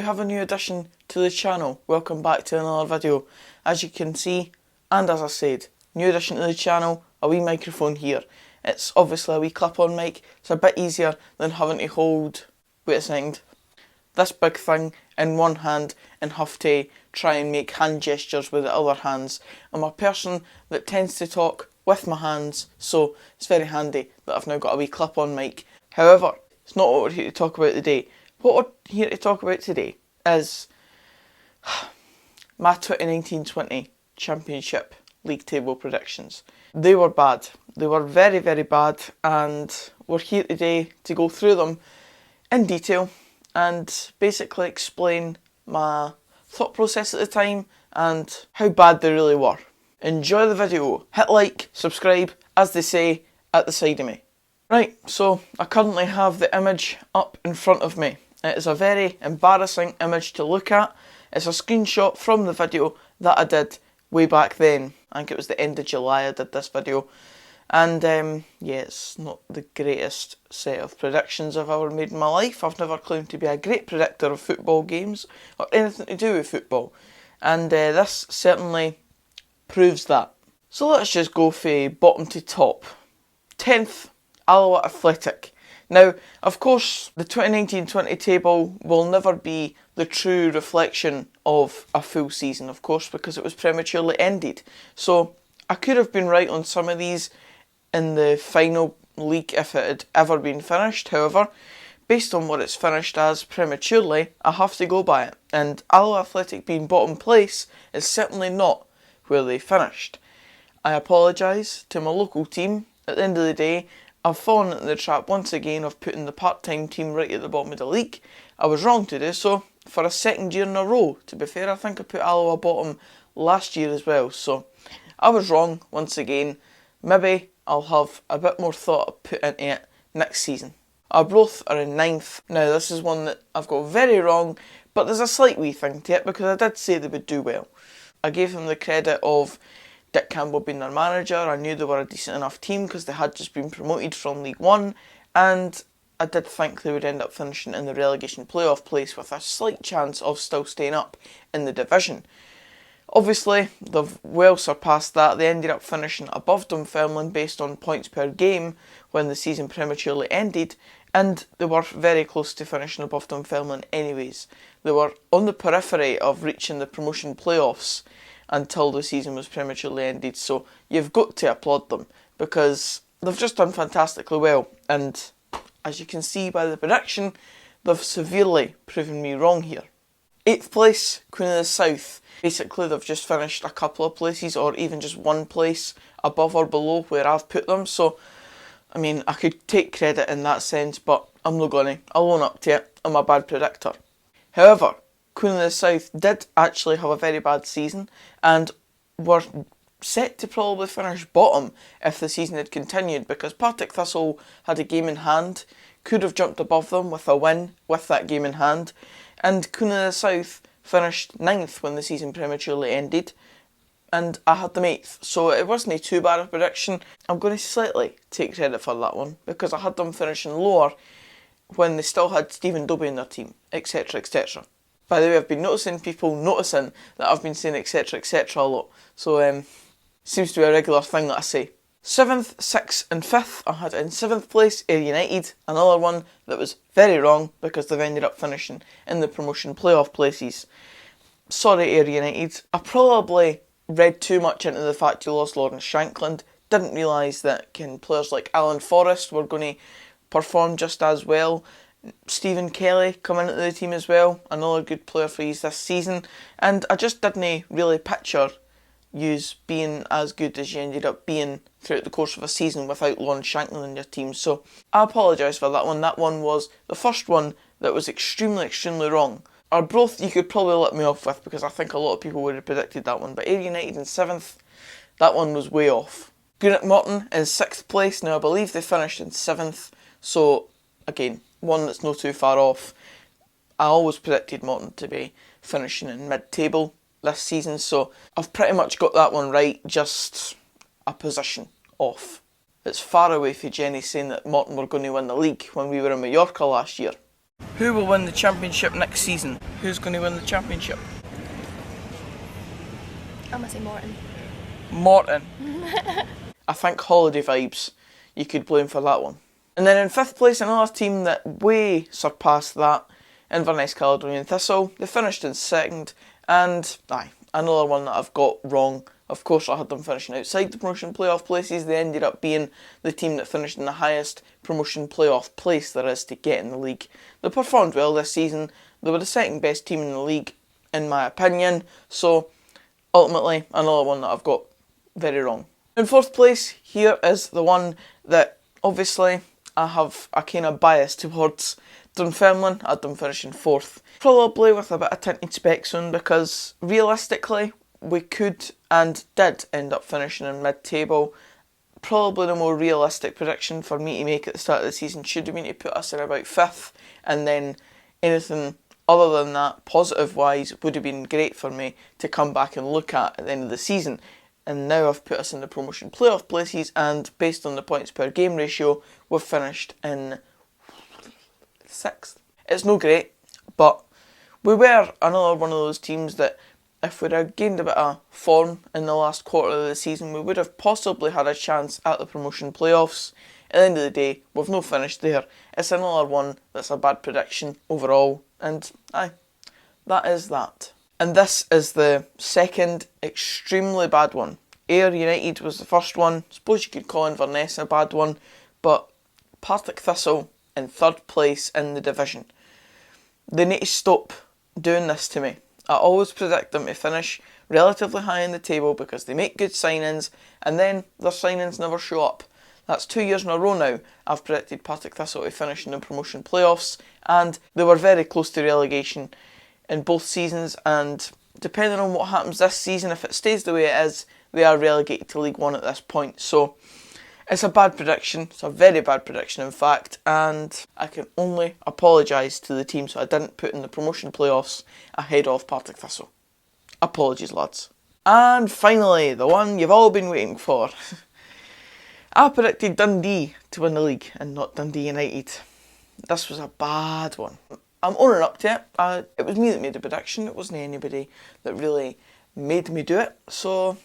have a new addition to the channel. Welcome back to another video. As you can see, and as I said, new addition to the channel, a wee microphone here. It's obviously a wee clip-on mic. It's a bit easier than having to hold, wait a second, this big thing in one hand and have to try and make hand gestures with the other hands. I'm a person that tends to talk with my hands, so it's very handy that I've now got a wee clip-on mic. However, it's not what we're here to talk about today. What we're here to talk about today is my 2019-20 Championship League table predictions. They were bad. They were very, very bad, and we're here today to go through them in detail and basically explain my thought process at the time and how bad they really were. Enjoy the video. Hit like, subscribe, as they say at the side of me. Right, so I currently have the image up in front of me. It is a very embarrassing image to look at. It's a screenshot from the video that I did way back then. I think it was the end of July I did this video. And yeah, it's not the greatest set of predictions I've ever made in my life. I've never claimed to be a great predictor of football games or anything to do with football. And this certainly proves that. So let's just go from bottom to top. 10th, Alloa Athletic. Now, of course, the 2019-20 table will never be the true reflection of a full season, of course, because it was prematurely ended. So I could have been right on some of these in the final league if it had ever been finished. However, based on what it's finished as prematurely, I have to go by it. And Alloa Athletic being bottom place is certainly not where they finished. I apologise to my local team. At the end of the day, I've fallen into the trap once again of putting the part-time team right at the bottom of the league. I was wrong to do so for a second year in a row. To be fair, I think I put Alloa bottom last year as well. So I was wrong once again. Maybe I'll have a bit more thought put into it next season. Arbroath are in 9th. Now this is one that I've got very wrong, but there's a slight wee thing to it because I did say they would do well. I gave them the credit of Dick Campbell being their manager. I knew they were a decent enough team because they had just been promoted from League One, and I did think they would end up finishing in the relegation playoff place with a slight chance of still staying up in the division. Obviously, they've well surpassed that. They ended up finishing above Dunfermline based on points per game when the season prematurely ended, and they were very close to finishing above Dunfermline anyways. They were on the periphery of reaching the promotion playoffs until the season was prematurely ended, so you've got to applaud them because they've just done fantastically well, and as you can see by the prediction, they've severely proven me wrong here. 8th place, Queen of the South. Basically, they've just finished a couple of places or even just one place above or below where I've put them, so I mean, I could take credit in that sense, but I'm not gonna. I'll own up to it. I'm a bad predictor. However, Queen of the South did actually have a very bad season and were set to probably finish bottom if the season had continued because Partick Thistle had a game in hand, could have jumped above them with a win with that game in hand, and Queen of the South finished 9th when the season prematurely ended, and I had them 8th, so it wasn't too bad a prediction. I'm going to slightly take credit for that one because I had them finishing lower when they still had Stephen Dobie in their team, etc, etc. By the way, I've been noticing people noticing that I've been saying etc etc a lot, so seems to be a regular thing that I say. 7th, 6th and 5th, I had in 7th place Ayr United, another one that was very wrong because they've ended up finishing in the promotion playoff places. Sorry Ayr United, I probably read too much into the fact you lost Lawrence Shankland, didn't realise that players like Alan Forrest were going to perform just as well. Stephen Kelly coming into the team as well, another good player for you this season, and I just didn't really picture yous being as good as you ended up being throughout the course of a season without Lawrence Shankland in your team, so I apologise for that one. That one was the first one that was extremely wrong. Arbroath you could probably let me off with because I think a lot of people would have predicted that one, but Ayr United in 7th, that one was way off. Greenock Morton in 6th place. Now I believe they finished in 7th, so again, one that's not too far off. I always predicted Morton to be finishing in mid-table this season, so I've pretty much got that one right, just a position off. It's far away from Jenny saying that Morton were going to win the league when we were in Mallorca last year. Who will win the championship next season? Who's going to win the championship? I'm going to say Morton. Morton. I think Holiday Vibes, you could blame for that one. And then in 5th place, another team that way surpassed that, Inverness Caledonian Thistle. They finished in 2nd, and another one that I've got wrong. Of course, I had them finishing outside the promotion playoff places. They ended up being the team that finished in the highest promotion playoff place there is to get in the league. They performed well this season. They were the 2nd best team in the league, in my opinion. So, ultimately, another one that I've got very wrong. In 4th place, here is the one that, obviously, I have a kind of bias towards. Dunfermline. I had them finishing 4th. Probably with a bit of tinted specs on, because realistically, we could and did end up finishing in mid-table. Probably the more realistic prediction for me to make at the start of the season should have been to put us in about 5th, and then anything other than that, positive-wise, would have been great for me to come back and look at the end of the season. And now I've put us in the promotion playoff places, and based on the points per game ratio, we've finished in 6th. It's no great, but we were another one of those teams that if we'd have gained a bit of form in the last quarter of the season, we would have possibly had a chance at the promotion playoffs. At the end of the day, we've no finished there. It's another one that's a bad prediction overall, and that is that. And this is the second extremely bad one. Ayr United was the first one. Suppose you could call Inverness a bad one, but Partick Thistle in 3rd place in the division. They need to stop doing this to me. I always predict them to finish relatively high in the table because they make good signings and then their signings never show up. That's 2 years in a row now I've predicted Partick Thistle to finish in the promotion playoffs, and they were very close to relegation in both seasons, and depending on what happens this season, if it stays the way it is, they are relegated to League One at this point. So it's a bad prediction. It's a very bad prediction, in fact, and I can only apologise to the teams I didn't put in the promotion playoffs ahead of Partick Thistle. Apologies, lads. And finally, the one you've all been waiting for. I predicted Dundee to win the league and not Dundee United. This was a bad one. I'm owning up to it. It was me that made the prediction. It wasn't anybody that really made me do it. So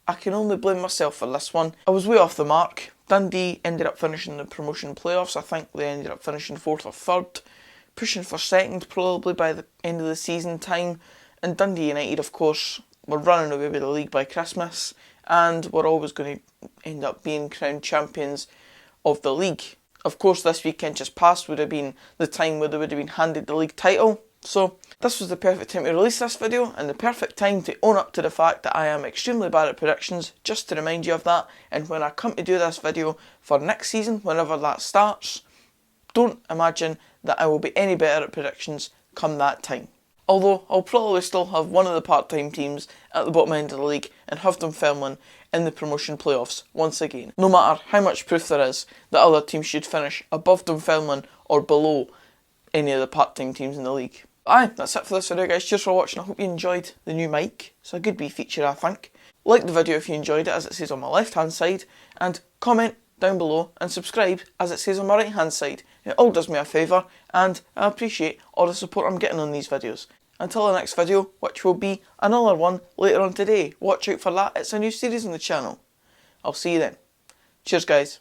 I can only blame myself for this one. I was way off the mark. Dundee ended up finishing the promotion playoffs. I think they ended up finishing 4th or 3rd. Pushing for 2nd probably by the end of the season time. And Dundee United, of course, were running away with the league by Christmas. And were always going to end up being crowned champions of the league. Of course, this weekend just past would have been the time where they would have been handed the league title. So this was the perfect time to release this video, and the perfect time to own up to the fact that I am extremely bad at predictions, just to remind you of that. And when I come to do this video for next season, whenever that starts, don't imagine that I will be any better at predictions come that time. Although I'll probably still have one of the part-time teams at the bottom end of the league and have Dunfermline in the promotion playoffs once again. No matter how much proof there is that other teams should finish above Dunfermline or below any of the part-time teams in the league. That's it for this video, guys. Cheers for watching. I hope you enjoyed the new mic. It's a good wee feature, I think. Like the video if you enjoyed it, as it says on my left hand side, and comment down below and subscribe as it says on my right hand side. It all does me a favour, and I appreciate all the support I'm getting on these videos. Until the next video, which will be another one later on today. Watch out for that, it's a new series on the channel. I'll see you then. Cheers, guys.